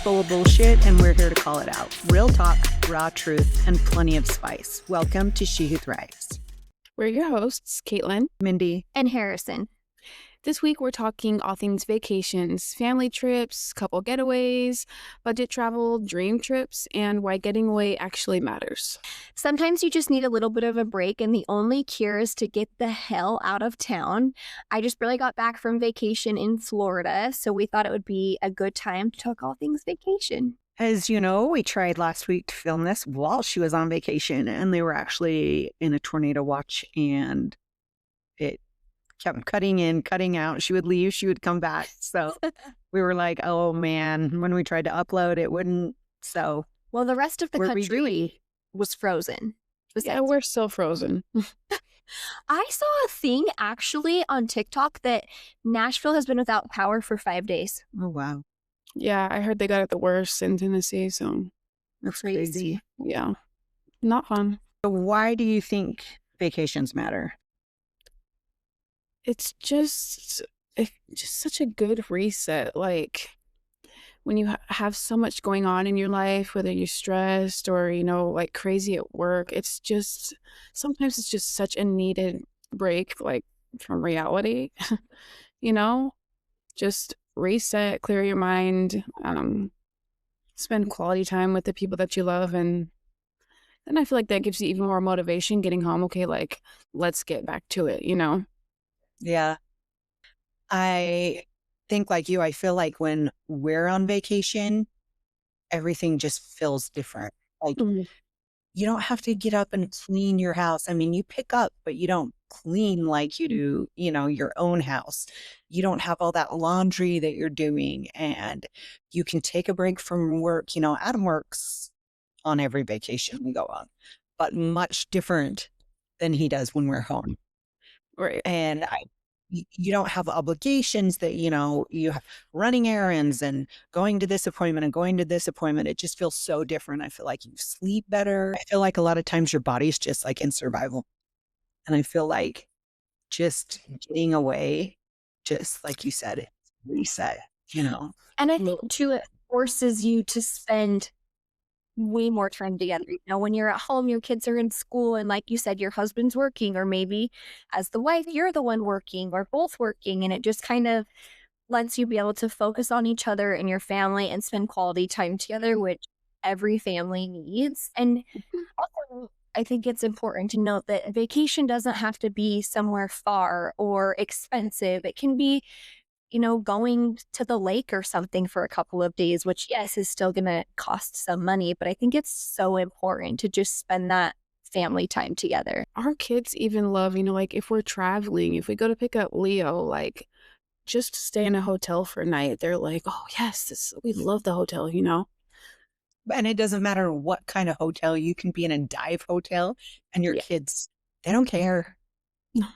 full of bullshit, and we're here to call it out. Real talk, raw truth, and plenty of spice. Welcome to She Who Thrives. We're your hosts, Caitlin, Mindy, and Harrison. This week, we're talking all things vacations, family trips, couple getaways, budget travel, dream trips, and why getting away actually matters. Sometimes you just need a little bit of a break, and the only cure is to get the hell out of town. I just barely got back from vacation in Florida, so we thought it would be a good time to talk all things vacation. as you know, we tried last week to film this while she was on vacation, and they were actually in a tornado watch, and it kept cutting in, cutting out. She would leave, she would come back. So we were like, oh man, when we tried to upload, it wouldn't. So, well, the rest of the Were we country really? was frozen. Yeah, we're still frozen. I saw a thing actually on TikTok that Nashville has been without power for 5 days. Oh, wow. Yeah, I heard they got it the worst in Tennessee, so That's crazy. yeah, not fun. So why do you think vacations matter? It's just such a good reset. Like when you have so much going on in your life, whether you're stressed or, like crazy at work, it's just, sometimes it's just such a needed break, like from reality, just reset, clear your mind, spend quality time with the people that you love. And then I feel like that gives you even more motivation getting home. Okay, like, let's get back to it, Yeah. I think like you, I feel like when we're on vacation, everything just feels different. Like Mhm. you don't have to get up and clean your house. I mean, you pick up, but you don't clean like you do, your own house. You don't have all that laundry that you're doing, and you can take a break from work. Adam works on every vacation we go on, but much different than he does when we're home. Right. And you don't have obligations that, you have running errands and going to this appointment and going to this appointment. It just feels so different. I feel like you sleep better. I feel like a lot of times your body's just like in survival. And I feel like just getting away, just like you said, reset, And I think too, it forces you to spend way more time together. When you're at home, your kids are in school, and like you said, your husband's working, or maybe as the wife, you're the one working, or both working, and it just kind of lets you be able to focus on each other and your family and spend quality time together, which every family needs. And also, I think it's important to note that a vacation doesn't have to be somewhere far or expensive. It can be going to the lake or something for a couple of days, which, yes, is still going to cost some money. But I think it's so important to just spend that family time together. Our kids even love, like if we're traveling, if we go to pick up Leo, like just stay in a hotel for a night. They're like, oh, yes, we love the hotel, And it doesn't matter what kind of hotel. You can be in a dive hotel, and your kids, they don't care. No.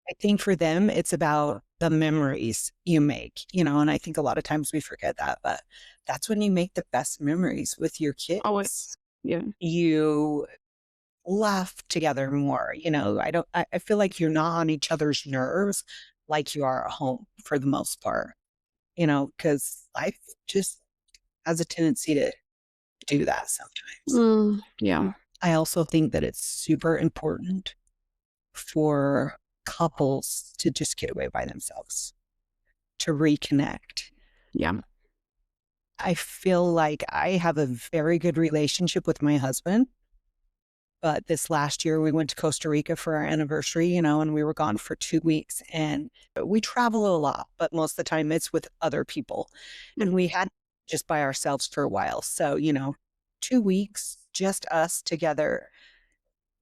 I think for them, it's about the memories you make, and I think a lot of times we forget that, but that's when you make the best memories with your kids. Always. Yeah. You laugh together more, I feel like you're not on each other's nerves like you are at home for the most part, because life just has a tendency to do that sometimes. Yeah. I also think that it's super important for couples to just get away by themselves, to reconnect. Yeah. I feel like I have a very good relationship with my husband, but this last year we went to Costa Rica for our anniversary, and we were gone for 2 weeks, and we travel a lot, but most of the time it's with other people, and we had just by ourselves for a while. So, 2 weeks, just us together.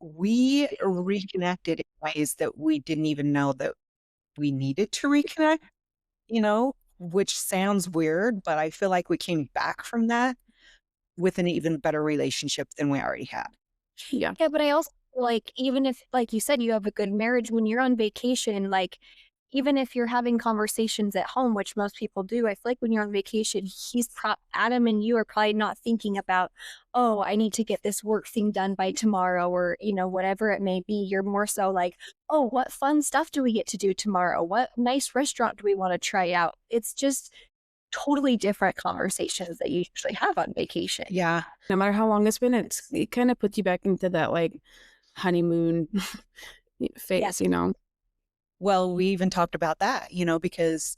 We reconnected in ways that we didn't even know that we needed to reconnect, which sounds weird, but I feel like we came back from that with an even better relationship than we already had. Yeah. Yeah, but I also feel like, even if, like you said, you have a good marriage, when you're on vacation, like, even if you're having conversations at home, which most people do, I feel like when you're on vacation, Adam and you are probably not thinking about, oh, I need to get this work thing done by tomorrow, or, whatever it may be. You're more so like, oh, what fun stuff do we get to do tomorrow? What nice restaurant do we want to try out? It's just totally different conversations that you usually have on vacation. Yeah. No matter how long it's been, it kind of puts you back into that like honeymoon Yeah. phase, you know? Well, we even talked about that, because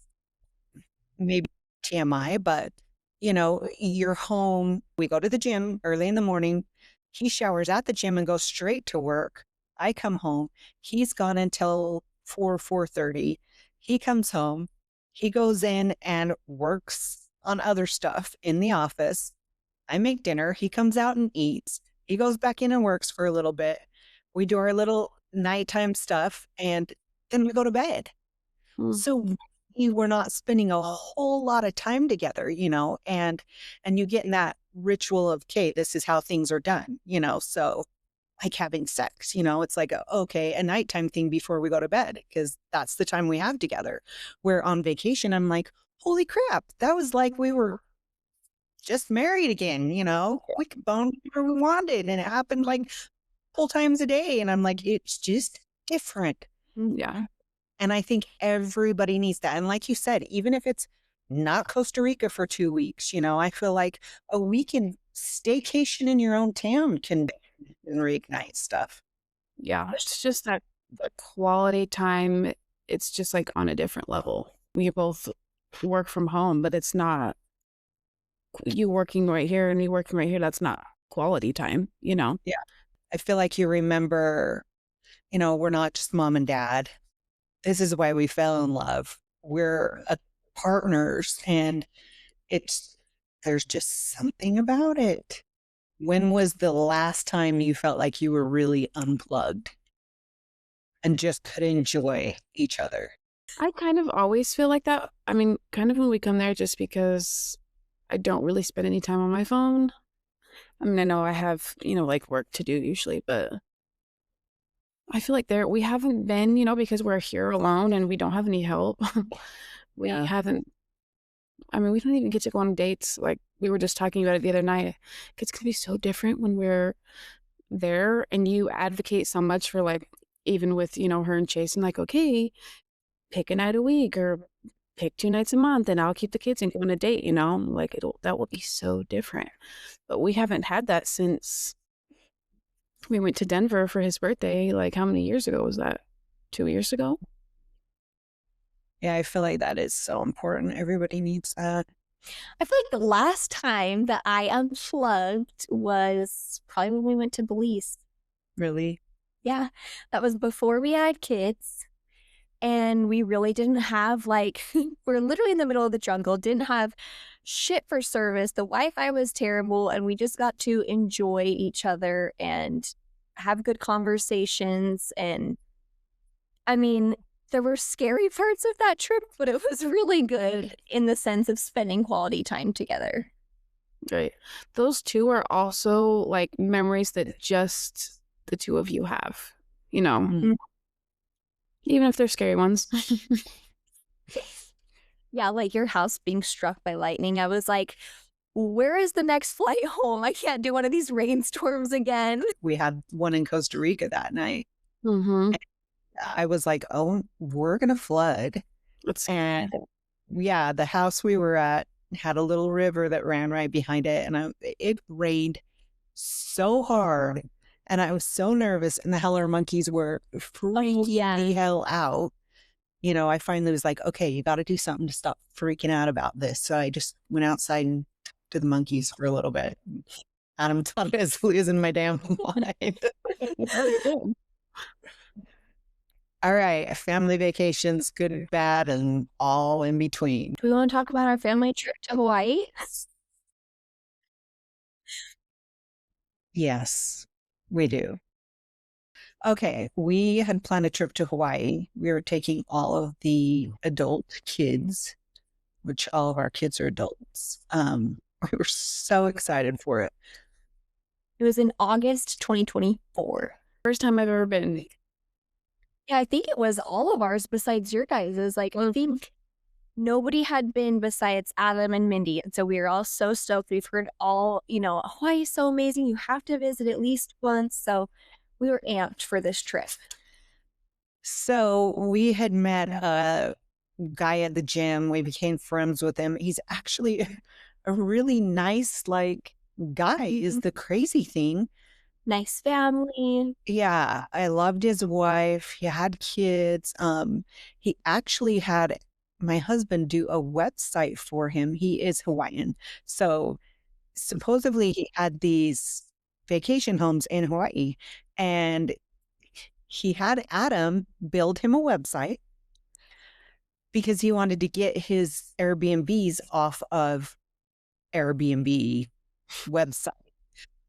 maybe TMI, but you're home. We go to the gym early in the morning. He showers at the gym and goes straight to work. I come home. He's gone until 4:30. He comes home. He goes in and works on other stuff in the office. I make dinner. He comes out and eats. He goes back in and works for a little bit. We do our little nighttime stuff and then we go to bed. Mm. So we were not spending a whole lot of time together, and you get in that ritual of, okay, this is how things are done, so like having sex, it's like, okay, a nighttime thing before we go to bed, because that's the time we have together. Where on vacation, I'm like, holy crap, that was like we were just married again, we could bone whenever we wanted, and it happened like full times a day. And I'm like, it's just different. Yeah. And I think everybody needs that. And like you said, even if it's not Costa Rica for 2 weeks, I feel like a weekend staycation in your own town can reignite stuff. Yeah. It's just that the quality time, it's just like on a different level. We both work from home, but it's not you working right here and me working right here. That's not quality time, you know? Yeah. I feel like you remember, we're not just mom and dad. This is why we fell in love. We're partners, and there's just something about it. When was the last time you felt like you were really unplugged and just could enjoy each other? I kind of always feel like that. I mean, kind of when we come there, just because I don't really spend any time on my phone. I mean, I know I have, like work to do usually, but I feel like we haven't been, because we're here alone and we don't have any help. We Yeah. haven't, I mean, we don't even get to go on dates. Like we were just talking about it the other night. It's going to be so different when we're there, and you advocate so much for like, even with, her and Chase, and like, okay, pick a night a week or pick 2 nights a month and I'll keep the kids and go on a date, like that will be so different. But we haven't had that since we went to Denver for his birthday. Like how many years ago was that? 2 years ago? Yeah, I feel like that is so important. Everybody needs that. I feel like the last time that I unplugged was probably when we went to Belize. Really? Yeah, that was before we had kids. And we really didn't have we're literally in the middle of the jungle, didn't have shit for service. The Wi-Fi was terrible, and we just got to enjoy each other and have good conversations. And I mean, there were scary parts of that trip, but it was really good in the sense of spending quality time together. Right. Those two are also like memories that just the two of you have, Mm. even if they're scary ones. Yeah, like your house being struck by lightning. I was like, where is the next flight home? I can't do one of these rainstorms again. We had one in Costa Rica that night. Mm-hmm. I was like, oh, we're going to flood. And yeah, the house we were at had a little river that ran right behind it. And it rained so hard. And I was so nervous. And the Heller monkeys were freaking the hell out. I finally was like, okay, you got to do something to stop freaking out about this. So I just went outside and talked to the monkeys for a little bit. Adam thought I was losing my damn mind. All right, family vacations, good and bad, and all in between. Do we want to talk about our family trip to Hawaii? Yes, we do. Okay, we had planned a trip to Hawaii. We were taking all of the adult kids, which all of our kids are adults. We were so excited for it. It was in August 2024. First time I've ever been. Yeah, I think it was all of ours besides your guys'. I think nobody had been besides Adam and Mindy. And so we were all so stoked. We've heard all, Hawaii's so amazing. You have to visit at least once. So we were amped for this trip. So we had met guy at the gym. We became friends with him. He's actually a really nice, like, guy is the crazy thing. Nice family. Yeah, I loved his wife. He had kids. He actually had my husband do a website for him. He is Hawaiian. So supposedly he had these vacation homes in Hawaii, and he had Adam build him a website because he wanted to get his Airbnbs off of Airbnb website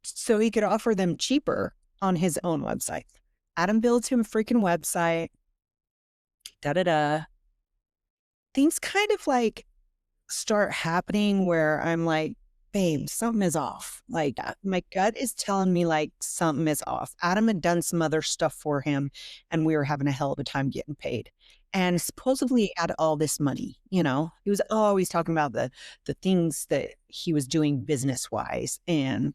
so he could offer them cheaper on his own website. Adam builds him a freaking website. Da da da. Things kind of like start happening where I'm like, babe, something is off. Like my gut is telling me like something is off. Adam had done some other stuff for him and we were having a hell of a time getting paid. And supposedly he had all this money, you know. He was always talking about the things that he was doing business wise. And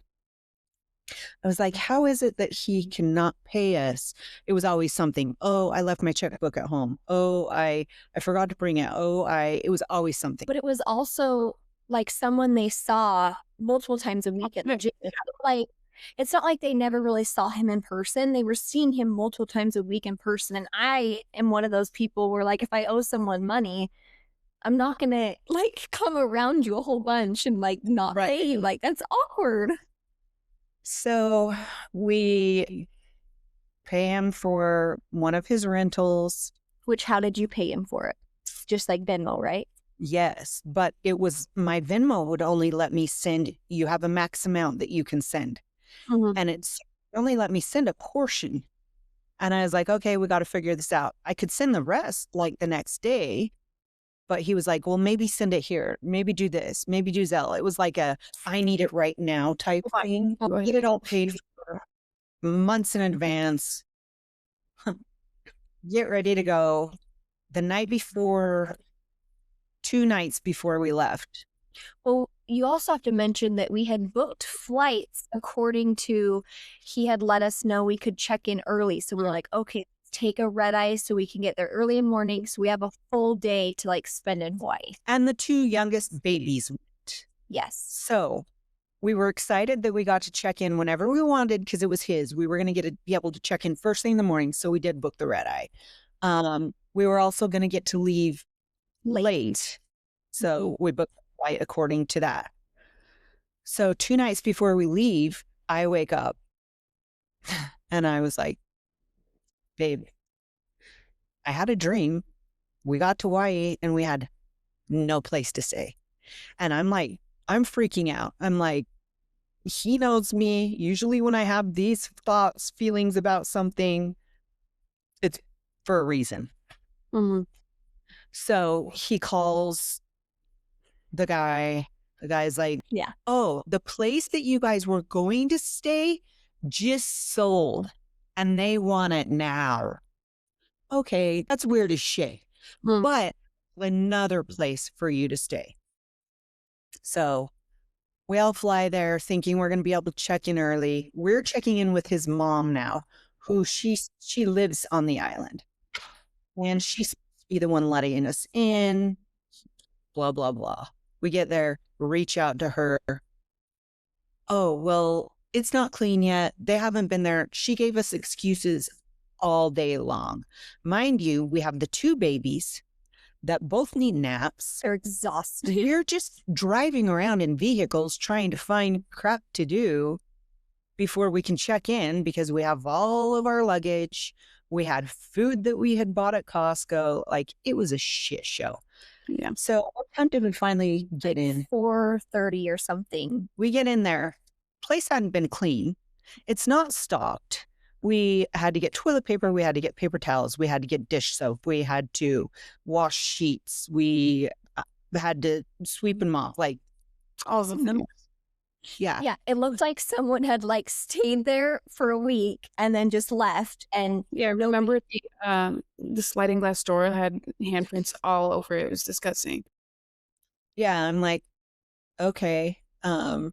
I was like, how is it that he cannot pay us? It was always something. Oh, I left my checkbook at home. Oh, I forgot to bring it. Oh, it was always something. But it was also like someone they saw multiple times a week at the gym. Like, it's not like they never really saw him in person. They were seeing him multiple times a week in person. And I am one of those people where, like, if I owe someone money, I'm not going to, like, come around you a whole bunch and, like, not pay you. Like, that's awkward. So we pay him for one of his rentals. Which, how did you pay him for it? Just like Venmo, right? Yes, but it was my Venmo would only let me send, you have a max amount that you can send. And it's only let me send a portion. And I was like, okay, we got to figure this out. I could send the rest like the next day, but he was like, well, maybe send it here. Maybe do this. Maybe do Zelle. It was like a, I need it right now type thing. Get it all paid for months in advance. Get ready to go. The night before, 2 nights before we left. Well, you also have to mention that we had booked flights according to, he had let us know we could check in early. So we were like, okay, let's take a red eye so we can get there early in the morning. So we have a full day to like spend in Hawaii. And the 2 youngest babies went. Yes. So we were excited that we got to check in whenever we wanted because it was his. We were going to be able to check in first thing in the morning. So we did book the red eye. We were also going to get to leave late. So we booked the flight according to that. So 2 nights before we leave, I wake up and I was like, babe, I had a dream. We got to Hawaii and we had no place to stay. And I'm like, I'm freaking out. I'm like, he knows me. Usually when I have these thoughts, feelings about something, it's for a reason. So he calls the guy. The guy's like, yeah, oh, the place that you guys were going to stay just sold and they want it now. Okay, that's weird as shit. But another place for you to stay. So we all fly there thinking we're going to be able to check in early. We're checking in with his mom now, who she lives on the island. And she's supposed to be the one letting us in, blah, blah, blah. We get there, reach out to her. Oh, well, it's not clean yet. They haven't been there. She gave us excuses all day long. Mind you, we have the 2 babies that both need naps. they're exhausted. We're just driving around in vehicles trying to find crap to do before we can check in because we have all of our luggage. We had food that we had bought at Costco. Like, it was a shit show. Yeah. So what time did we finally get in? 4:30 or something. We get in there. Place hadn't been clean. It's not stocked. We had to get toilet paper. We had to get paper towels. We had to get dish soap. We had to wash sheets. We had to sweep and mop. Like, All of them. yeah. Yeah, it looked like someone had like stayed there for a week and then just left. And Yeah, remember the sliding glass door had handprints all over it. It was disgusting. Yeah, I'm like, okay. that's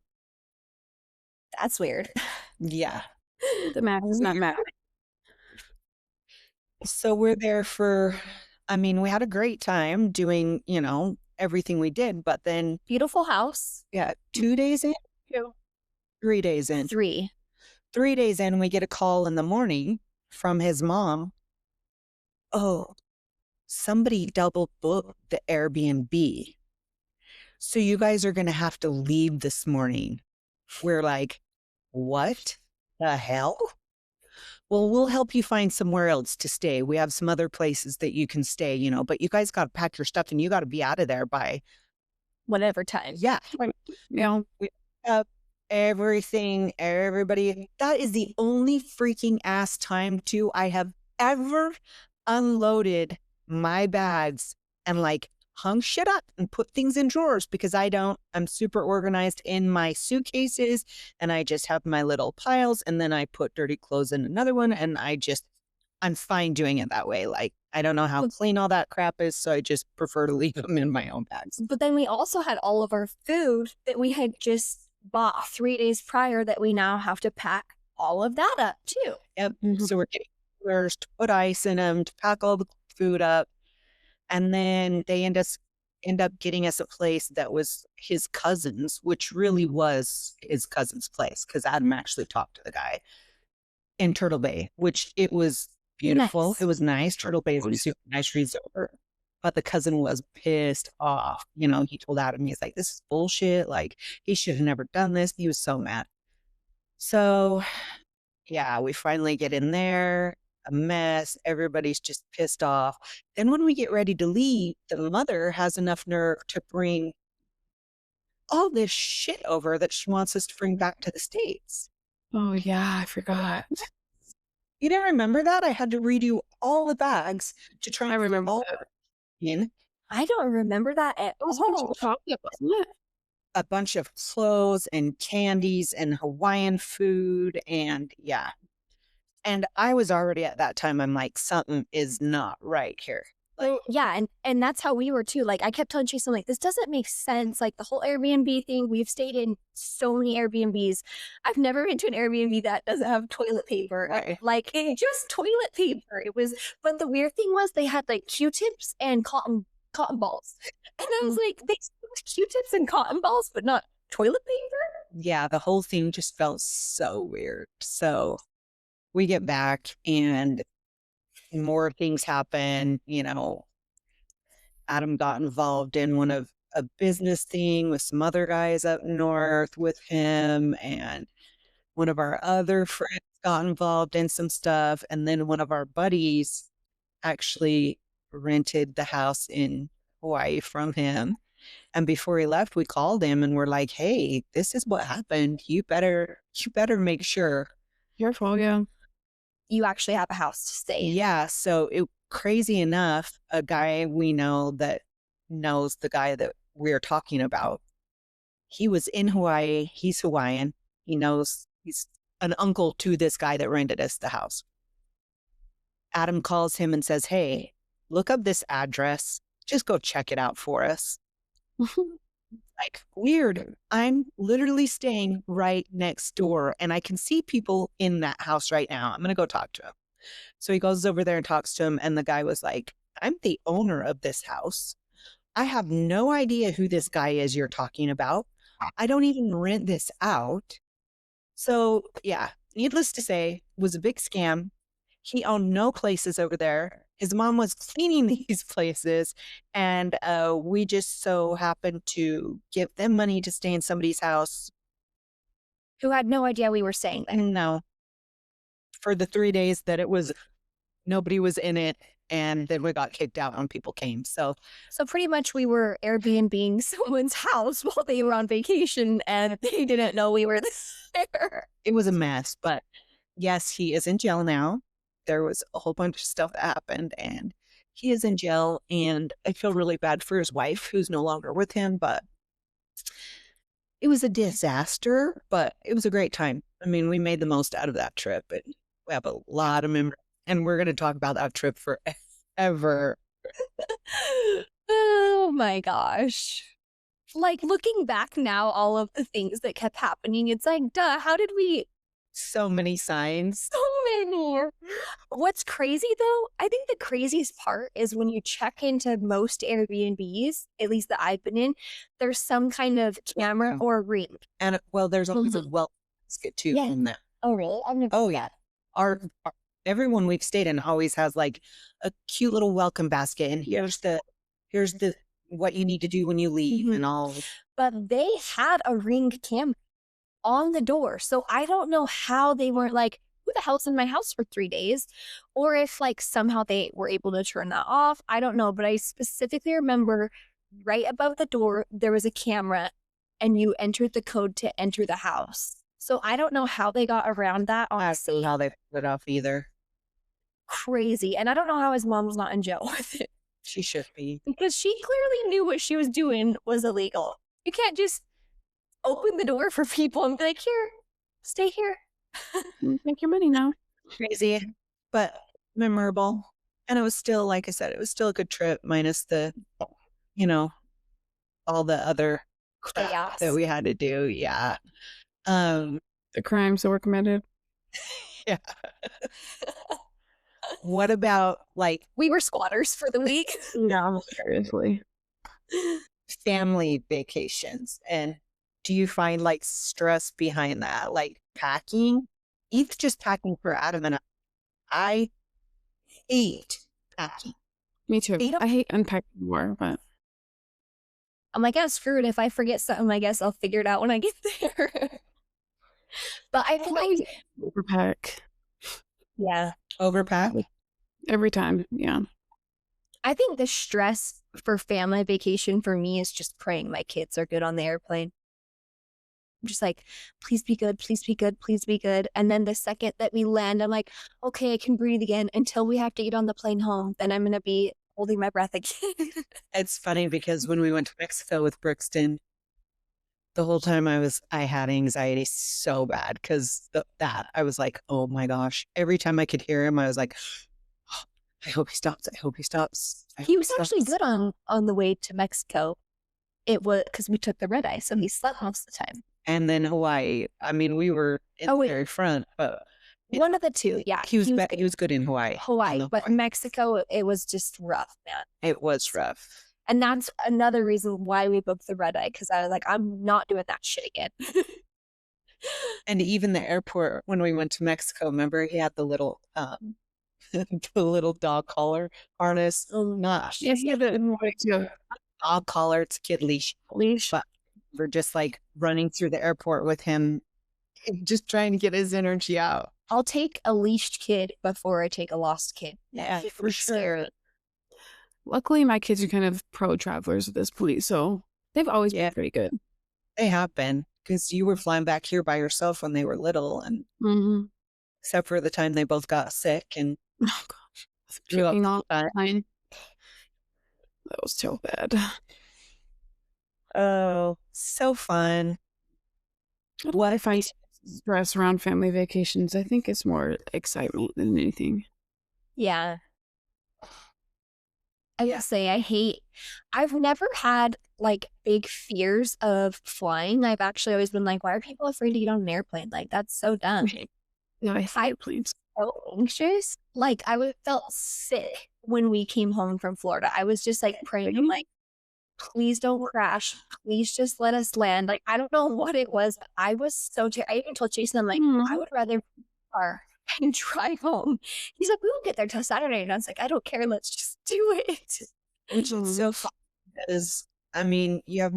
weird. Yeah. The math is not math. So we're there for I mean, we had a great time doing, everything we did, but then, Beautiful house. yeah, 2 days in, Yeah. 3 days in, 3. 3 days in, we get a call in the morning from his mom. Oh, somebody double booked the Airbnb. So you guys are going to have to leave this morning. We're like, what the hell? Well, we'll help you find somewhere else to stay. We have some other places that you can stay, but you guys got to pack your stuff and you got to be out of there by, Whatever time. yeah. Yeah. We up everything, everybody. That is the only freaking ass time too I have ever unloaded my bags and like hung shit up and put things in drawers because I'm super organized in my suitcases and I just have my little piles and then I put dirty clothes in another one and I'm fine doing it that way. Like, I don't know how clean all that crap is, so I just prefer to leave them in my own bags. But then we also had all of our food that we had just bought 3 days prior that we now have to pack all of that up too. Yep. So we're getting coolers to put ice in them, to pack all the food up. And then they end up getting us a place that was his cousin's, which really was his cousin's place because Adam actually talked to the guy in Turtle Bay, which it was beautiful. Nice. It was nice. Turtle Bay was a super nice resort. But the cousin was pissed off. He told Adam, he's like, this is bullshit. Like, he should have never done this. He was so mad. So, yeah, we finally get in there, a mess. Everybody's just pissed off. Then when we get ready to leave, the mother has enough nerve to bring all this shit over that she wants us to bring back to the States. Oh, yeah, I forgot. You didn't remember that? I had to redo all the bags to try I and remember all that. in I don't remember that at It was all. chocolate, wasn't it? a bunch of clothes and candies and Hawaiian food. And yeah. And I was already at that time, I'm like, something is not right here. Yeah, and that's how we were too. Like, I kept telling Chase, I'm like, this doesn't make sense. Like, the whole Airbnb thing, we've stayed in so many Airbnbs. I've never been to an Airbnb that doesn't have toilet paper. Right. Like, just toilet paper. But the weird thing was they had like Q-tips and cotton balls. And I was like, they have Q-tips and cotton balls, but not toilet paper? Yeah, the whole thing just felt so weird. So we get back and more things happen. Adam got involved in a business thing with some other guys up north with him, and one of our other friends got involved in some stuff, and then one of our buddies actually rented the house in Hawaii from him. And before he left, we called him and we're like, hey, this is what happened. You better make sure. Careful, yeah. You actually have a house to stay in. Yeah. So crazy enough, a guy we know that knows the guy that we're talking about, he was in Hawaii. He's Hawaiian. He's an uncle to this guy that rented us the house. Adam calls him and says, hey, look up this address. Just go check it out for us. Like, weird. I'm literally staying right next door and I can see people in that house right now. I'm going to go talk to him. So he goes over there and talks to him. And the guy was like, I'm the owner of this house. I have no idea who this guy is you're talking about. I don't even rent this out. So yeah, needless to say, it was a big scam. He owned no places over there. His mom was cleaning these places, and we just so happened to give them money to stay in somebody's house. Who had no idea we were staying there. No. For the 3 days that nobody was in it, and then we got kicked out when people came. So pretty much we were Airbnb-ing someone's house while they were on vacation, and they didn't know we were there. it was a mess. But yes, he is in jail now. There was a whole bunch of stuff that happened, and he is in jail. And I feel really bad for his wife, who's no longer with him. But it was a disaster, but it was a great time. I mean, we made the most out of that trip, and we have a lot of memories. And we're going to talk about that trip forever. Oh my gosh. Like, looking back now, all of the things that kept happening, it's like, duh, how did we... So many signs. So coming. What's crazy though, I think the craziest part is when you check into most Airbnbs, at least that I've been in, there's some kind of camera or ring. And well, there's always a welcome basket too in that. Oh, really? I've never Oh yeah. Our everyone we've stayed in always has like a cute little welcome basket, and here's the what you need to do when you leave and all. But they had a ring camera on the door. So I don't know how they weren't like, who the hell's in my house for 3 days? Or if like somehow they were able to turn that off. I don't know. But I specifically remember right above the door, there was a camera and you entered the code to enter the house. So I don't know how they got around that. I don't Honestly, know how they put it off either. crazy. And I don't know how his mom was not in jail with it She should be. because she clearly knew what she was doing was illegal. You can't just open the door for people and be like, here, stay here. Make your money now. Crazy, but memorable. And it was still, like I said, it was still a good trip, minus the, all the other crap Chaos. that we had to do. Yeah. The crimes that were committed. Yeah. What about like We were squatters for the week. No, seriously. family vacations? And do you find like stress behind that? Like packing? It's just packing for Adam and I hate packing. Me too. They don't- I hate unpacking more, but I'm like, yeah, screw it. If I forget something, I guess I'll figure it out when I get there. But I feel like, overpack yeah, Overpack? every time. Yeah. I think the stress for family vacation for me is just praying my kids are good on the airplane. I'm just like, please be good, please be good, please be good. And then the second that we land, I'm like, okay, I can breathe again until we have to get on the plane home. Then I'm going to be holding my breath again. It's funny because when we went to Mexico with Brixton, the whole time I had anxiety so bad because that I was like, oh my gosh. Every time I could hear him, I was like, oh, I hope he stops. I hope he stops. He was actually good on the way to Mexico. It was because we took the red eye, so he slept most of the time. And then Hawaii. I mean, we were in the very front, but One of the two, yeah. he was good in Hawaii. Hawaii, but Mexico, it was just rough, man. It was rough. And that's another reason why we booked the red eye, because I was like, I'm not doing that shit again. And even the airport when we went to Mexico, remember he had the little the little dog collar harness. Oh gosh. Yes, yeah, the Hawaii too. Dog collar, it's a kid leash. But we're just like running through the airport with him, just trying to get his energy out. I'll take a leashed kid before I take a lost kid. Yeah, for I'm sure. scared. Luckily, my kids are kind of pro travelers at this point, so they've always been pretty good. They have been, because you were flying back here by yourself when they were little, and except for the time they both got sick and Oh gosh, threw up. tripping off the plane. That was so bad. Oh, so fun. What if I stress around family vacations? I think it's more excitement than anything. Yeah. I will say I've never had like big fears of flying. I've actually always been like, why are people afraid to get on an airplane? Like, that's so dumb. Yeah, I hate planes. So anxious. Like, felt sick when we came home from Florida. I was just like praying, I'm like, please don't crash. Please just let us land. Like, I don't know what it was, but I was so I even told Jason, I'm like, I would rather car and drive home. He's like, we won't get there till Saturday. And I was like, I don't care. Let's just do it. Which is so fun. Because, I mean, you have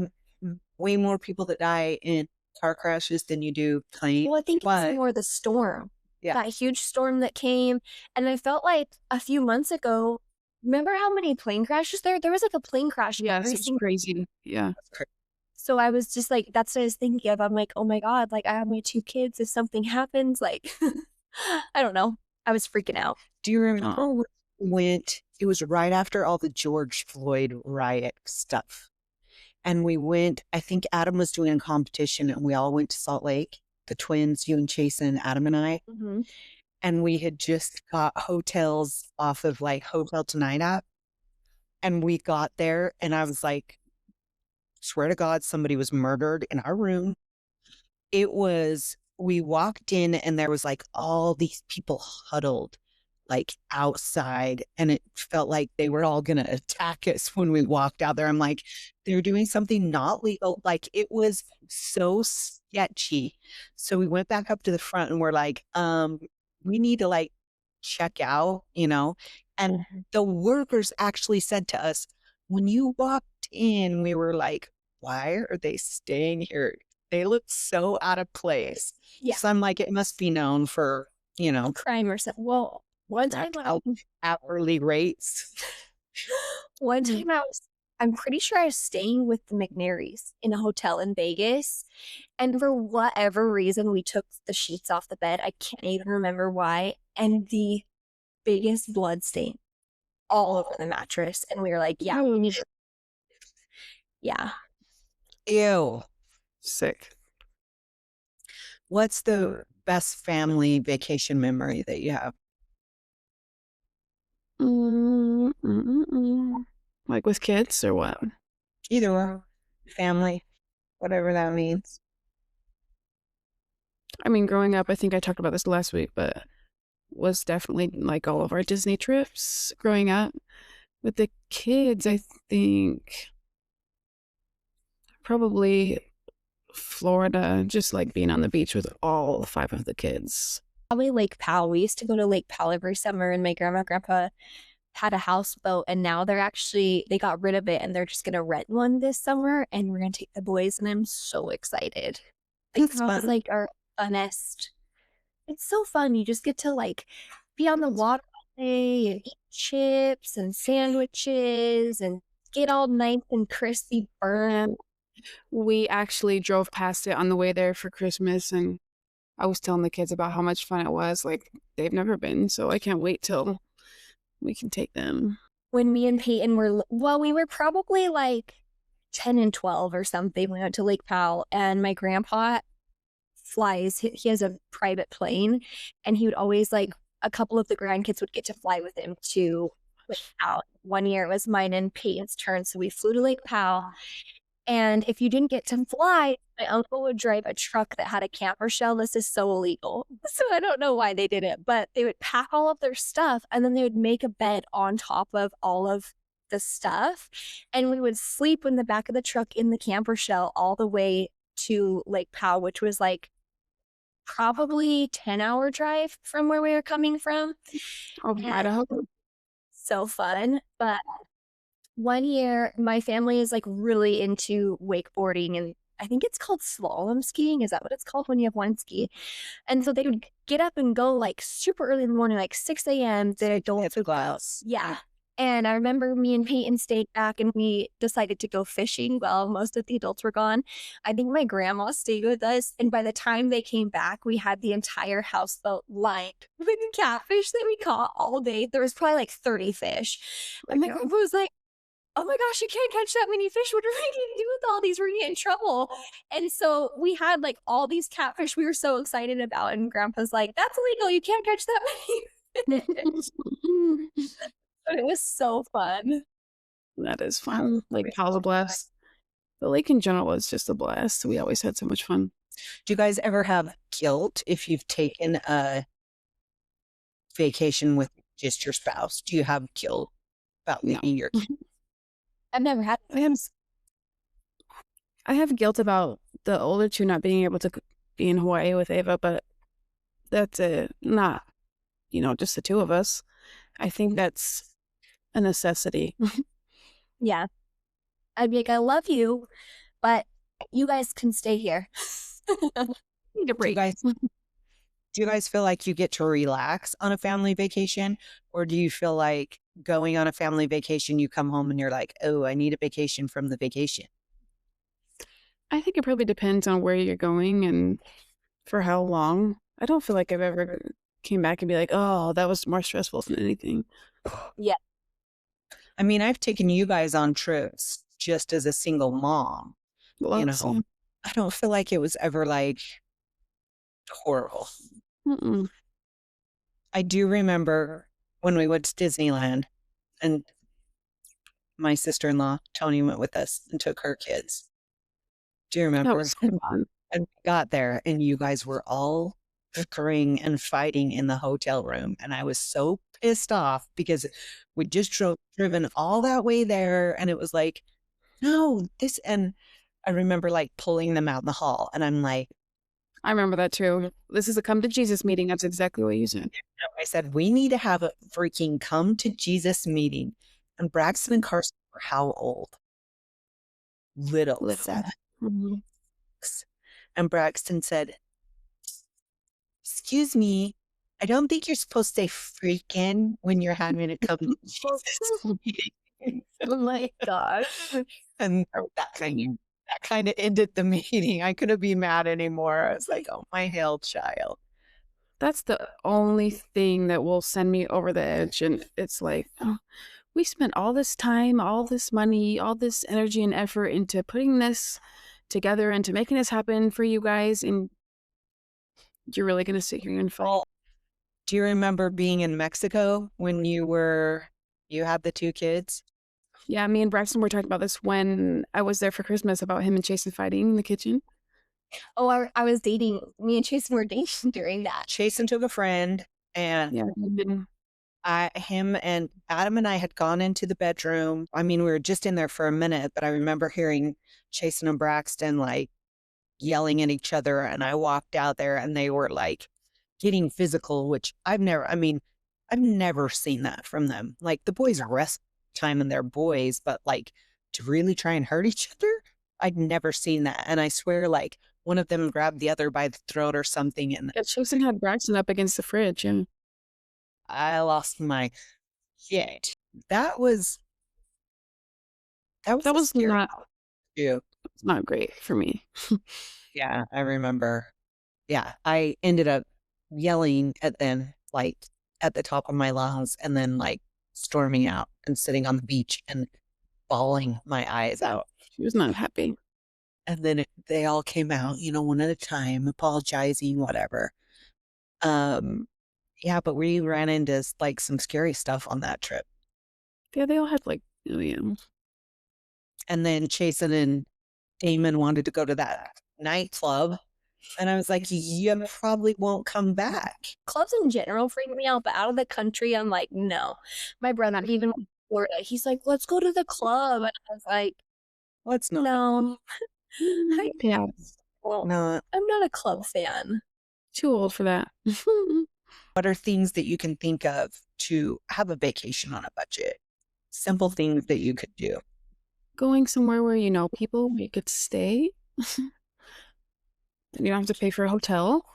way more people that die in car crashes than you do plane. Well, I think it's more the storm. Yeah. That huge storm that came. And I felt like a few months ago, remember how many plane crashes there? There was like a plane crash. Yeah, it's crazy. Yeah. So I was just like, that's what I was thinking of. I'm like, oh my God, like I have my 2 kids. If something happens, like, I don't know. I was freaking out. Do you remember when we went? It was right after all the George Floyd riot stuff. And we went, I think Adam was doing a competition and we all went to Salt Lake, the twins, you and Chase and Adam and I. Mm-hmm. And we had just got hotels off of like Hotel Tonight app. And we got there and I was like, swear to God, somebody was murdered in our room. It was we walked in and there was like all these people huddled like outside, and it felt like they were all going to attack us when we walked out there. I'm like, they're doing something not legal. Like it was so sketchy. So we went back up to the front and we're like, we need to like check out, you know? And the workers actually said to us, when you walked in, we were like, why are they staying here? They look so out of place. Yeah. So I'm like, it must be known for, you know, Crime or something. Well, one time hourly rates. I'm pretty sure I was staying with the McNairys in a hotel in Vegas. And for whatever reason, we took the sheets off the bed. I can't even remember why. And the biggest blood stain all over the mattress. And we were like, yeah, we need to. Yeah. Ew. Sick. What's the best family vacation memory that you have? Like with kids or what? Either or. Family, whatever that means. I mean, growing up, I think I talked about this last week, but was definitely like all of our Disney trips growing up. With the kids, I think probably Florida, just like being on the beach with all 5 of the kids. Probably Lake Powell. We used to go to Lake Powell every summer, and my grandma and grandpa had a houseboat, and now they got rid of it, and they're just gonna rent one this summer, and we're gonna take the boys, and I'm so excited. It's fun. It's like our funnest. It's so fun. You just get to like be on the water all day and eat chips and sandwiches and get all nice and crispy burnt. We actually drove past it on the way there for Christmas, and I was telling the kids about how much fun it was. Like, they've never been, so I can't wait till we can take them. When me and Peyton we were probably like 10 and 12 or something. We went to Lake Powell, and my grandpa flies. He has a private plane, and he would always like a couple of the grandkids would get to fly with him to Lake Powell. One year it was mine and Peyton's turn, so we flew to Lake Powell. And if you didn't get to fly, my uncle would drive a truck that had a camper shell. This is so illegal. So I don't know why they did it, but they would pack all of their stuff, and then they would make a bed on top of all of the stuff. And we would sleep in the back of the truck in the camper shell all the way to Lake Powell, which was like probably 10-hour drive from where we were coming from. Oh, Idaho. So fun. But one year, my family is like really into wakeboarding, and I think it's called slalom skiing. Is that what it's called when you have one ski? And so they would get up and go like super early in the morning, like 6 a.m. The adults would class. Yeah. And I remember me and Peyton stayed back, and we decided to go fishing while most of the adults were gone. I think my grandma stayed with us, and by the time they came back, we had the entire houseboat lined with catfish that we caught all day. There was probably like 30 fish. And my grandpa was like, oh my gosh, you can't catch that many fish. What are we going to do with all these? We're going to get in trouble. And so we had like all these catfish we were so excited about. And Grandpa's like, that's illegal. You can't catch that many fish. But it was so fun. That is fun. Lake Powell's a blast. The lake in general was just a blast. We always had so much fun. Do you guys ever have guilt if you've taken a vacation with just your spouse? Do you have guilt about leaving your kids? I've never had I have guilt about the older two not being able to be in Hawaii with Ava, but that's it. Not, just the 2 of us. I think that's a necessity. Yeah. I'd be like, I love you, but you guys can stay here. Need a break. Do you guys feel like you get to relax on a family vacation? Or do you feel like going on a family vacation, you come home and you're like, oh, I need a vacation from the vacation? I think it probably depends on where you're going and for how long. I don't feel like I've ever came back and be like, oh, that was more stressful than anything. Yeah. I mean, I've taken you guys on trips just as a single mom. I don't feel like it was ever like horrible. I do remember when we went to Disneyland, and my sister-in-law, Tony, went with us and took her kids. Do you remember? That was fun. And we got there and you guys were all bickering and fighting in the hotel room. And I was so pissed off because we just driven all that way there. And it was like, no, this, and I remember like pulling them out in the hall and I'm like, I remember that too. This is a come to Jesus meeting. That's exactly what you said. I said, we need to have a freaking come to Jesus meeting. And Braxton and Carson were how old? Little, Little. 7. Mhm. And Braxton said, excuse me, I don't think you're supposed to say freaking when you're having a come to Jesus meeting. Oh my gosh. And that kind of ended the meeting. I couldn't be mad anymore. I was like, oh, my hell child. That's the only thing that will send me over the edge. And it's like, oh, we spent all this time, all this money, all this energy and effort into putting this together, into making this happen for you guys. And you're really going to sit here and fight. Do you remember being in Mexico when you had the 2 kids? Yeah, me and Braxton were talking about this when I was there for Christmas, about him and Jason fighting in the kitchen. Oh, I was dating, me and Jason were dating during that. Jason took a friend and Yeah. him and Adam and I had gone into the bedroom. I mean, we were just in there for a minute, but I remember hearing Jason and Braxton like yelling at each other. And I walked out there and they were like getting physical, which I've never seen that from them. Like the boys are rest time and they're boys, but like to really try and hurt each other, I'd never seen that. And I swear, like one of them grabbed the other by the throat or something. And Yeah, Jason had Braxton up against the fridge. And I lost my shit. That was scary too. not great for me. Yeah, I remember. Yeah, I ended up yelling at them like at the top of my lungs and then like storming out and sitting on the beach and bawling my eyes out. She was not happy. And then they all came out, one at a time, apologizing, whatever. Yeah, but we ran into like some scary stuff on that trip. Yeah, they all had like, oh yeah. And then Chasen and Damon wanted to go to that nightclub. And I was like, you probably won't come back. Clubs in general freak me out, but out of the country, I'm like, no. My brother, even in Florida, he's like, let's go to the club. And I was like, Let's not. no. Yeah, Well, No. I'm not a club fan. too old for that. What are things that you can think of to have a vacation on a budget? Simple things that you could do. Going somewhere where you know people, where you could stay. And you don't have to pay for a hotel.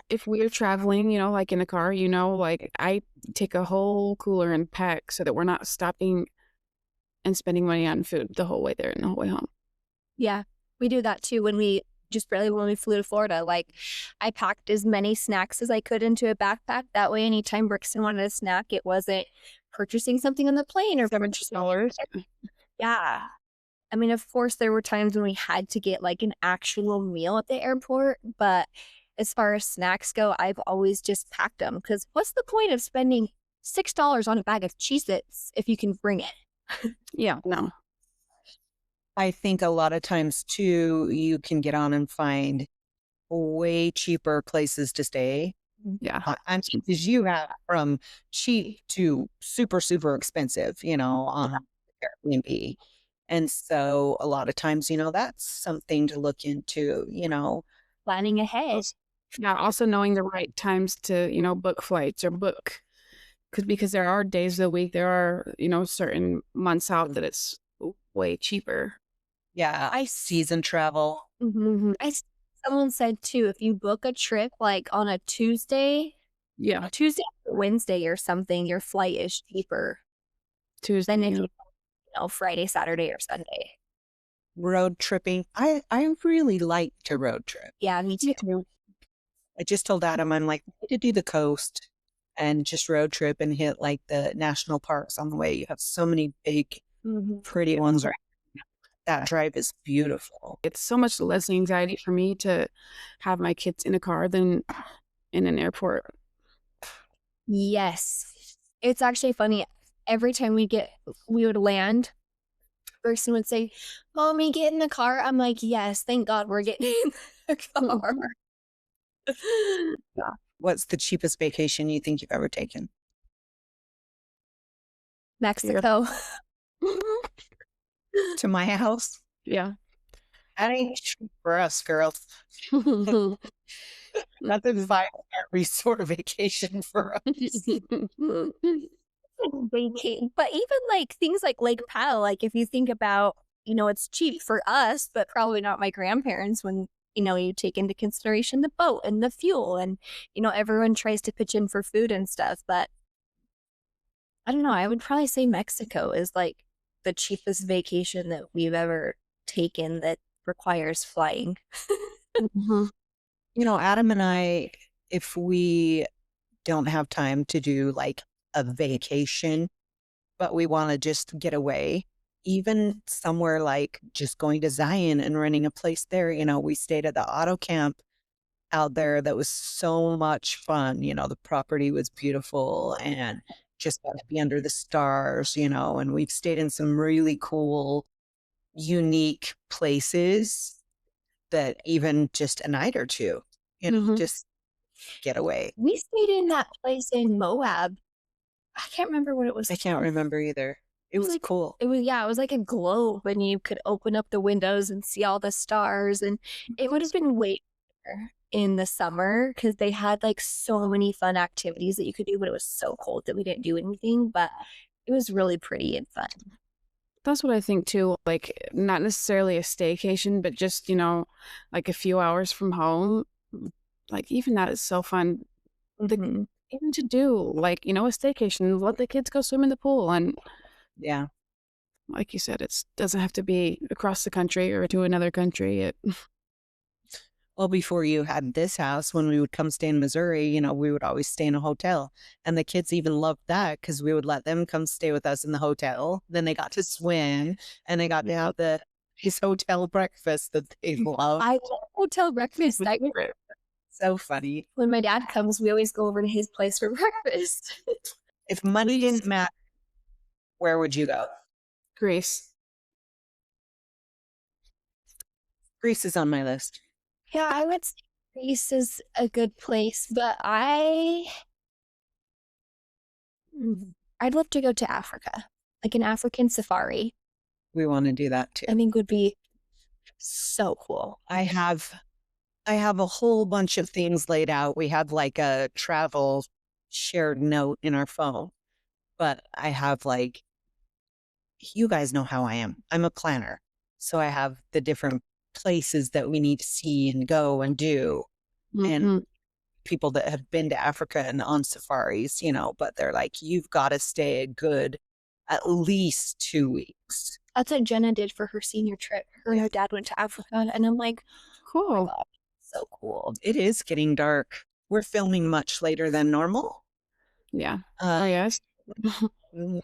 If we're traveling, like in a car, like I take a whole cooler and pack so that we're not stopping and spending money on food the whole way there and the whole way home. Yeah, we do that too when we flew to Florida. Like, I packed as many snacks as I could into a backpack. That way, anytime Brixton wanted a snack, it wasn't purchasing something on the plane or $7. Yeah. I mean, of course, there were times when we had to get like an actual meal at the airport, but as far as snacks go, I've always just packed them because what's the point of spending $6 on a bag of Cheez-Its if you can bring it? Yeah, no. I think a lot of times too, you can get on and find way cheaper places to stay. Yeah. Because you have from cheap to super, super expensive, on Airbnb. And so a lot of times, that's something to look into, Planning ahead. Yeah, also knowing the right times to, book flights or book. Because there are days of the week, there are, certain months out that it's way cheaper. Yeah, season travel. Mm-hmm. Someone said too, if you book a trip like on a Tuesday, Tuesday or Wednesday or something, your flight is cheaper Tuesday. than if you Friday, Saturday, or Sunday. Road tripping. I really like to road trip. Yeah, me too. I just told Adam, I'm like, to do the coast and just road trip and hit like the national parks on the way. You have so many big, pretty ones. Right. That drive is beautiful. It's so much less anxiety for me to have my kids in a car than in an airport. Yes. It's actually funny. Every time we would land, person would say, "Mommy, get in the car." I'm like, "Yes, thank God we're getting in the car." Yeah. What's the cheapest vacation you think you've ever taken? Mexico. To my house? Yeah. That ain't cheap for us, girls. That's a 5-star resort vacation for us. But even like things like Lake Powell, like if you think about, it's cheap for us, but probably not my grandparents when, you take into consideration the boat and the fuel and, everyone tries to pitch in for food and stuff. But I don't know, I would probably say Mexico is like the cheapest vacation that we've ever taken that requires flying. Mhm. Adam and I, if we don't have time to do like a vacation, but we want to just get away, even somewhere like just going to Zion and renting a place there. We stayed at the auto camp out there that was so much fun. The property was beautiful and just got to be under the stars, and we've stayed in some really cool, unique places that even just a night or two, Mhm. just get away. We stayed in that place in Moab. I can't remember what it was I can't called. remember either. It was like cool. It was like a globe, and you could open up the windows and see all the stars. And it would have been way better in the summer because they had like so many fun activities that you could do, but it was so cold that we didn't do anything. But it was really pretty and fun. That's what I think too. Like, not necessarily a staycation, but just, like a few hours from home. Like, even that is so fun. Mhm. Even to do, like, a staycation, let the kids go swim in the pool. And Yeah. like you said, it doesn't have to be across the country or to another country. Well, before you had this house, when we would come stay in Missouri, we would always stay in a hotel. And the kids even loved that because we would let them come stay with us in the hotel. Then they got to swim and they got to have his hotel breakfast that they love. I love hotel breakfast. So funny. When my dad comes, we always go over to his place for breakfast. If money didn't matter, where would you go? Greece. Greece is on my list. Yeah, I would say Greece is a good place, but I'd love to go to Africa, like an African safari. We want to do that too. I think would be so cool. I have a whole bunch of things laid out. We have like a travel shared note in our phone, but I have like, you guys know how I am. I'm a planner. So I have the different places that we need to see and go and do. And Mhm. people that have been to Africa and on safaris, but they're like, you've got to stay a good at least 2 weeks. That's what Jenna did for her senior trip. Her and her dad went to Africa, and I'm like, oh my Cool. God, so cool. It is getting dark. We're filming much later than normal. Yeah. Oh, yes. Do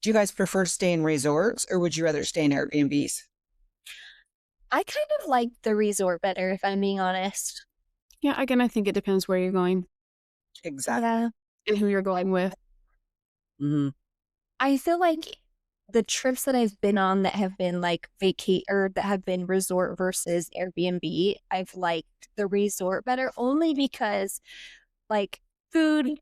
you guys prefer staying resorts or would you rather stay in Airbnbs? I kind of like the resort better, if I'm being honest. Yeah, again, I think it depends where you're going Exactly. Yeah. and who you're going with. Mhm. I feel like the trips that I've been on that have been like vacate or that have been resort versus Airbnb, I've liked the resort better only because like food.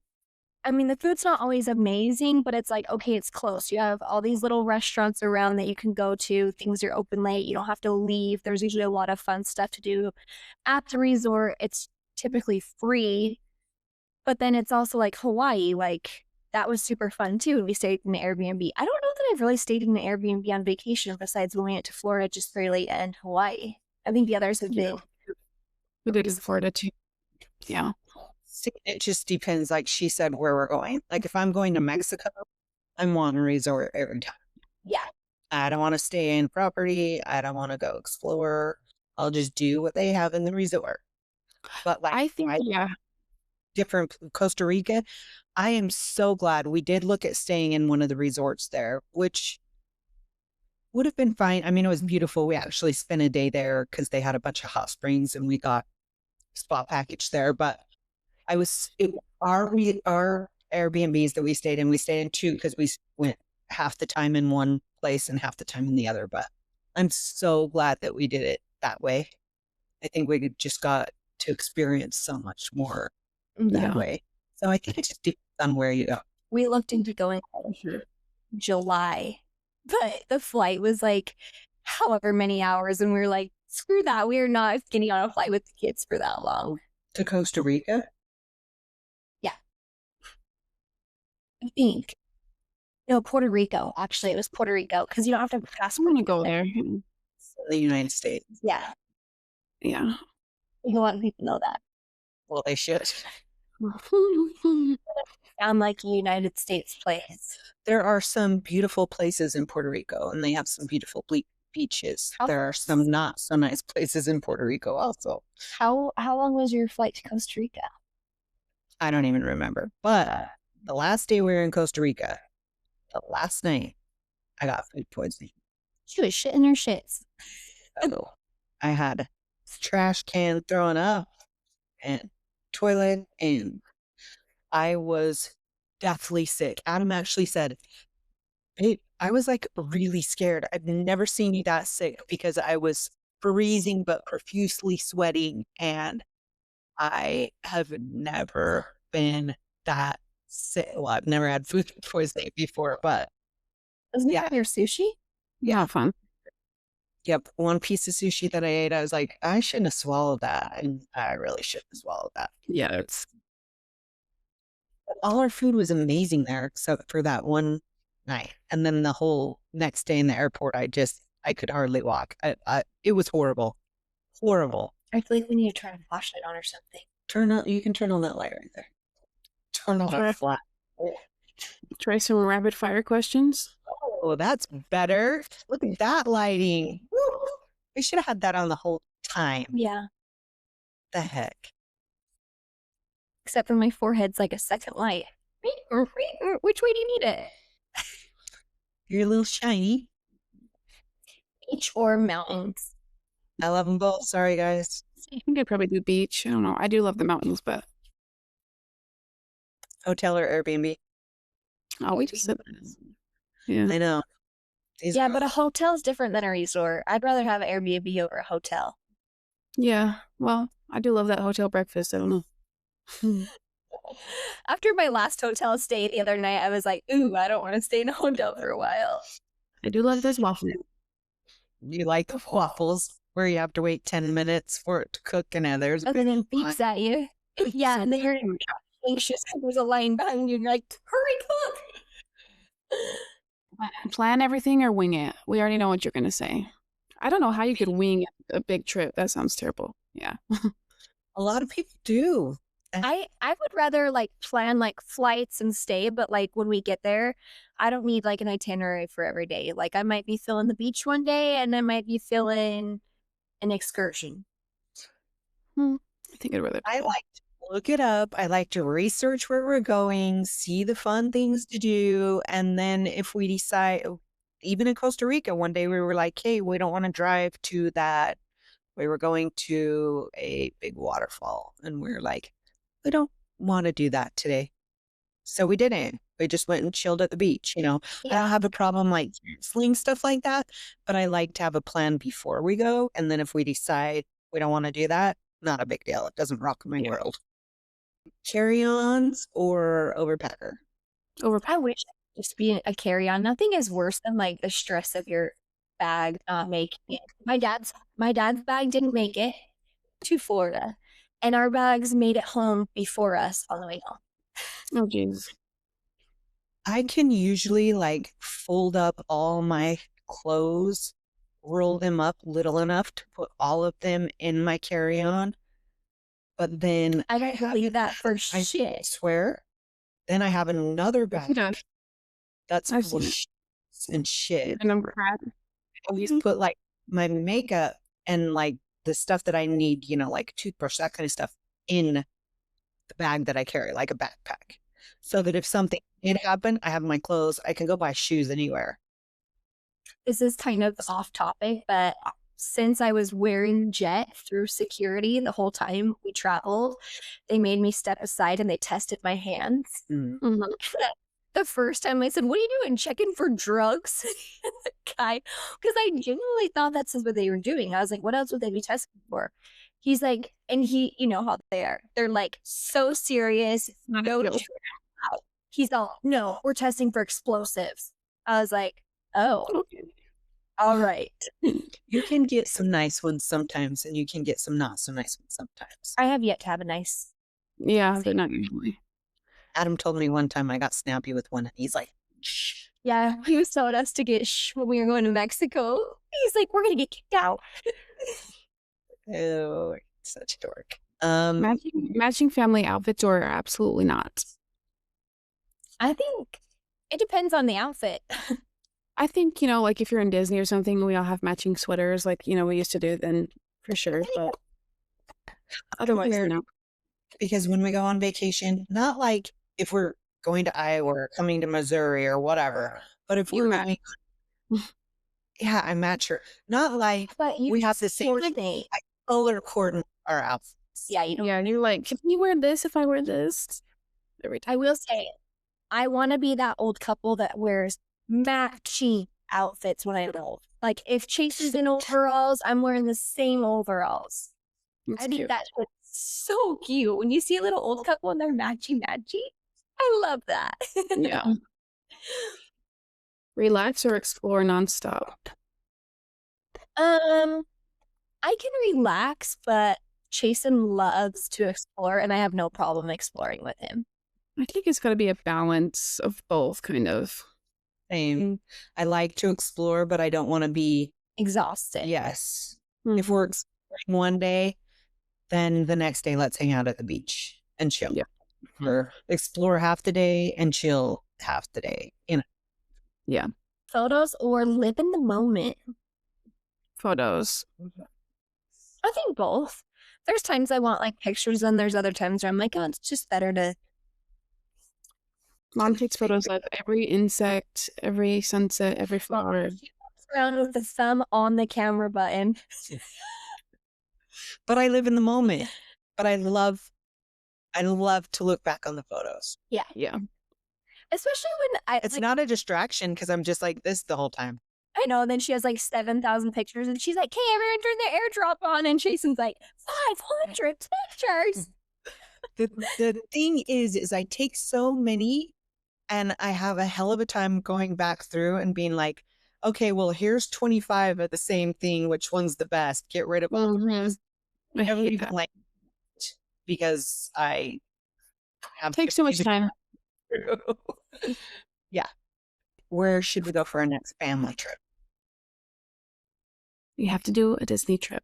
I mean, the food's not always amazing, but it's like, okay, it's close. You have all these little restaurants around that you can go to. Things are open late. You don't have to leave. There's usually a lot of fun stuff to do at the resort. It's typically free, but then it's also like Hawaii. Like that was super fun too. We stayed in an Airbnb. I don't know that I've really stayed in an Airbnb on vacation besides when we went to Florida just very late and Hawaii. I think the others have been. We did in Florida too. Yeah. See, it just depends. Like she said, where we're going. Like if I'm going to Mexico, I'm wanting a resort every time. Yeah. I don't want to stay in property. I don't want to go explore. I'll just do what they have in the resort. But like I think, yeah. different Costa Rica, I am so glad we did look at staying in one of the resorts there, which would have been fine. I mean, it was beautiful. We actually spent a day there because they had a bunch of hot springs and we got a spa package there. But our Airbnbs that we stayed in two because we went half the time in one place and half the time in the other. But I'm so glad that we did it that way. I think we just got to experience so much more that Yeah. way. So I think it just depends on where you go. We looked into going in July, but the flight was like however many hours, and we were like, screw that. We are not getting on a flight with the kids for that long. To Costa Rica? Yeah. I think. No, Puerto Rico. Actually, it was Puerto Rico because you don't have to have a I'm passport. gonna go there. The United States. Yeah. Yeah. A lot of people know that. Well, they should. Sound like a United States place. There are some beautiful places in Puerto Rico, and they have some beautiful beaches. There are some not so nice places in Puerto Rico also. How long was your flight to Costa Rica? I don't even remember. But the last day we were in Costa Rica, the last night, I got food poisoning. She was shitting her shits. So I had trash can thrown up and toilet, and I was deathly sick. Adam actually said, "Babe, I was like really scared. I've never seen you that sick because I was freezing but profusely sweating, and I have never been that sick. Well, I've never had food poisoning before, but Wasn't yeah. that your sushi? Yeah, fun. Yep, one piece of sushi that I ate, I was like, I shouldn't have swallowed that, and I really shouldn't have swallowed that. Yeah, it's All our food was amazing there, except for that one night, and then the whole next day in the airport, I could hardly walk. It was horrible, horrible. I feel like we need to turn a flashlight on or something. You can turn on that light right there. Turn on Sure. a flat. try some rapid fire questions. Oh, that's better. Look at that lighting. Woo. We should have had that on the whole time. Yeah. The heck? Except for my forehead's like a second light. Which way do you need it? You're a little shiny. Beach or mountains? I love them both. Sorry, guys. I think I'd probably do beach. I don't know. I do love the mountains, but Hotel or Airbnb? oh, we just said yeah. I know. Yeah, but a hotel is different than a resort. I'd rather have an Airbnb over a hotel. Yeah. Well, I do love that hotel breakfast. I don't know. After my last hotel stay the other night, I was like, ooh, I don't want to stay in a hotel for a while. I do love those waffles. You like the waffles where you have to wait 10 minutes for it to cook, and then there's a And then it beeps at you. Yeah, and then you're anxious because there's a line behind you, and you're like, hurry, cook. Plan everything or wing it. We already know what you're gonna say. I don't know how you could wing a big trip. That sounds terrible. Yeah. a lot of people do. I would rather like plan like flights and stay, but like when we get there, I don't need like an itinerary for every day. Like I might be feeling the beach one day, and I might be feeling an excursion. I think I'd rather. I like to look it up. I like to research where we're going, see the fun things to do. And then if we decide, even in Costa Rica, one day we were like, hey, we don't want to drive to that. We were going to a big waterfall, and we were like, we don't want to do that today. So we didn't. We just went and chilled at the beach. I don't have a problem like canceling stuff like that, but I like to have a plan before we go. And then if we decide we don't want to do that, not a big deal. It doesn't rock my world. Carry-ons or overpacker? I wish I could just be a carry-on. Nothing is worse than like the stress of your bag not making it. My dad's bag didn't make it to Florida, and our bags made it home before us on the way home. Oh, jeez. I can usually like fold up all my clothes, roll them up little enough to put all of them in my carry-on. But then I don't believe that for I shit. swear, then I have another bag that's I've full of seen shits and shit. And I'm proud. I always put like my makeup and like the stuff that I need, like toothbrush, that kind of stuff in the bag that I carry, like a backpack. So that if something did happen, I have my clothes. I can go buy shoes anywhere. This is kind of off topic, but since I was wearing jet through security the whole time we traveled, they made me step aside and they tested my hands. Mm. Mhm. the first time I said, "What are you doing? Checking for drugs?" The guy, because I genuinely thought that's what they were doing. I was like, "What else would they be testing for?" He's like, and you know how they are. They're like so serious, Not a no joke. chill out. He's all, "No, we're testing for explosives." I was like, "Oh, Okay. all right." You can get some nice ones sometimes, and you can get some not so nice ones sometimes. I have yet to have a nice. Yeah, but not usually. Adam told me one time I got snappy with one, and he's like, shh. Yeah, he was telling us to get when we were going to Mexico. He's like, "We're gonna get kicked out." Oh, such a dork. Matching family outfits or absolutely not. I think it depends on the outfit. I think, like if you're in Disney or something, we all have matching sweaters like, we used to do, then for sure. But otherwise, Weird. Because when we go on vacation, not like if we're going to Iowa or coming to Missouri or whatever, but if we're going, yeah, I match her. Not like But you we have the same thing. color coordinate our outfits. Yeah, you know. Yeah, and you're like, can you wear this if I wear this? Every time. I will say, I want to be that old couple that wears matching outfits when I'm old. Like if Chase is in overalls, I'm wearing the same overalls. It's I think cute. that's so cute. When you see a little old couple and they're matchy. I love that. Yeah. Relax or explore nonstop. I can relax, but Chasen loves to explore, and I have no problem exploring with him. I think it's got to be a balance of both, kind of. Same. I like to explore, but I don't want to be Exhausted. Yes. If we're exploring one day, then the next day let's hang out at the beach and chill. Yeah. Or explore half the day and chill half the day. Yeah. Photos or live in the moment. Photos. I think both. There's times I want like pictures, and there's other times where I'm like, oh, it's just better to. Mom takes photos of every insect, every sunset, every flower. Around with the thumb on the camera button. But I live in the moment. But I love to look back on the photos. Yeah. Yeah. Especially when It's not a distraction because I'm just like this the whole time. I know, and then she has like 7,000 pictures, and she's like, "Hey, everyone, turn the airdrop on," and Jason's like, 500 pictures. The thing is I take so many, and I have a hell of a time going back through and being like, okay, well, here's 25 of the same thing. Which one's the best? Get rid of all the rest. I hate that. Like, because I have Takes too much time. Yeah. Where should we go for our next family trip? You have to do a Disney trip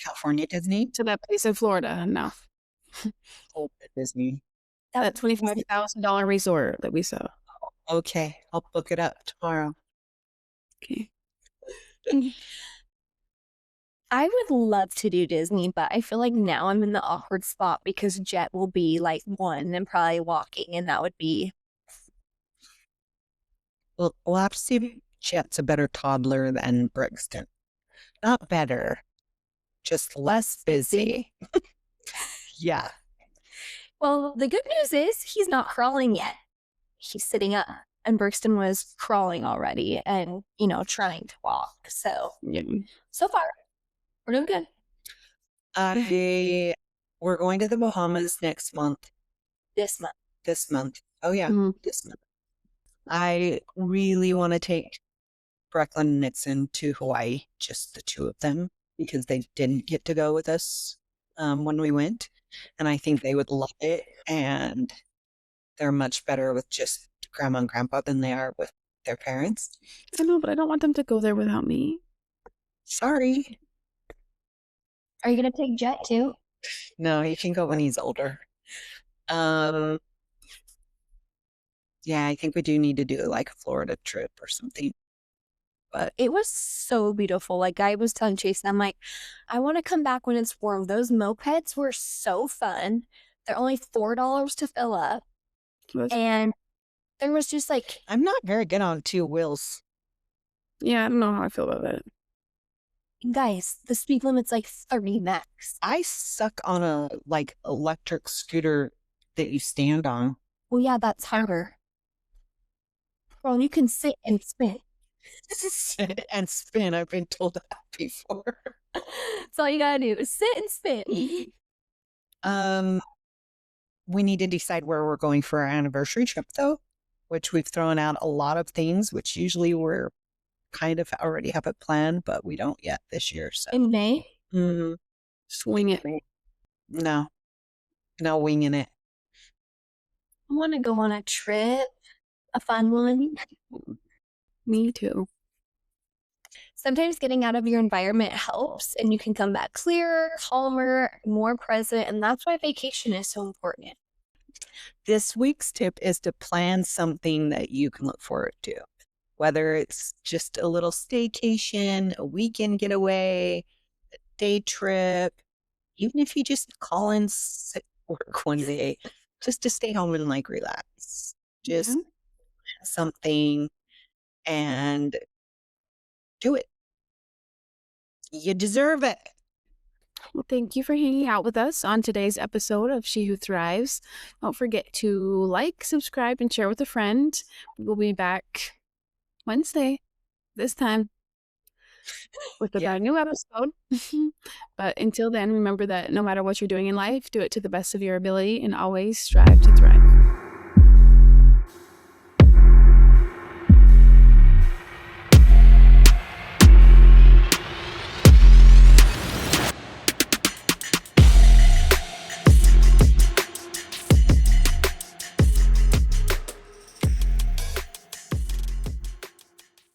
California Disney? to that place in Florida. No, Oh, Disney. that $25,000 resort that we saw. Okay, I'll book it up tomorrow. Okay. I would love to do Disney, but I feel like now I'm in the awkward spot because Jet will be like 1 and probably walking, and that would be. Well, we'll have to see if Chet's a better toddler than Brixton. Not better, just less busy. Yeah. Well, the good news is he's not crawling yet. He's sitting up, and Brixton was crawling already and, trying to walk. So, Yeah. so far, we're doing good. We're going to the Bahamas next month. This month. This month. Oh, yeah. Mhm. This month. I really want to take Brecklin and Nixon to Hawaii, just the two of them, because they didn't get to go with us when we went. And I think they would love it. And they're much better with just grandma and grandpa than they are with their parents. I know, but I don't want them to go there without me. Sorry. Are you going to take Jet too? No, he can go when he's older. Yeah, I think we do need to do like a Florida trip or something. But it was so beautiful. Like I was telling Chase, I'm like, I want to come back when it's warm. Those mopeds were so fun. They're only $4 to fill up. And there was just like, I'm not very good on 2 wheels. Yeah, I don't know how I feel about that. Guys, the speed limit's like 30 max. I suck on a like electric scooter that you stand on. Well, yeah, that's harder. Well, you can sit and spin. Sit and spin. I've been told that before. That's all you gotta do is sit and spin. We need to decide where we're going for our anniversary trip, though, which we've thrown out a lot of things, which usually we're kind of already have it planned, but we don't yet this year. So In May? Swing it. no winging it. I want to go on a trip, a fun one. Me too. Sometimes getting out of your environment helps, and you can come back clearer, calmer, more present, and that's why vacation is so important. This week's tip is to plan something that you can look forward to, whether it's just a little staycation, a weekend getaway, a day trip, even if you just call in sick work one day, just to stay home and like relax. Just plan something and do it. You deserve it. Well, thank you for hanging out with us on today's episode of She Who Thrives. Don't forget to like, subscribe, and share with a friend. We'll be back Wednesday, this time, with a new episode. But until then, remember that no matter what you're doing in life, do it to the best of your ability and always strive to thrive.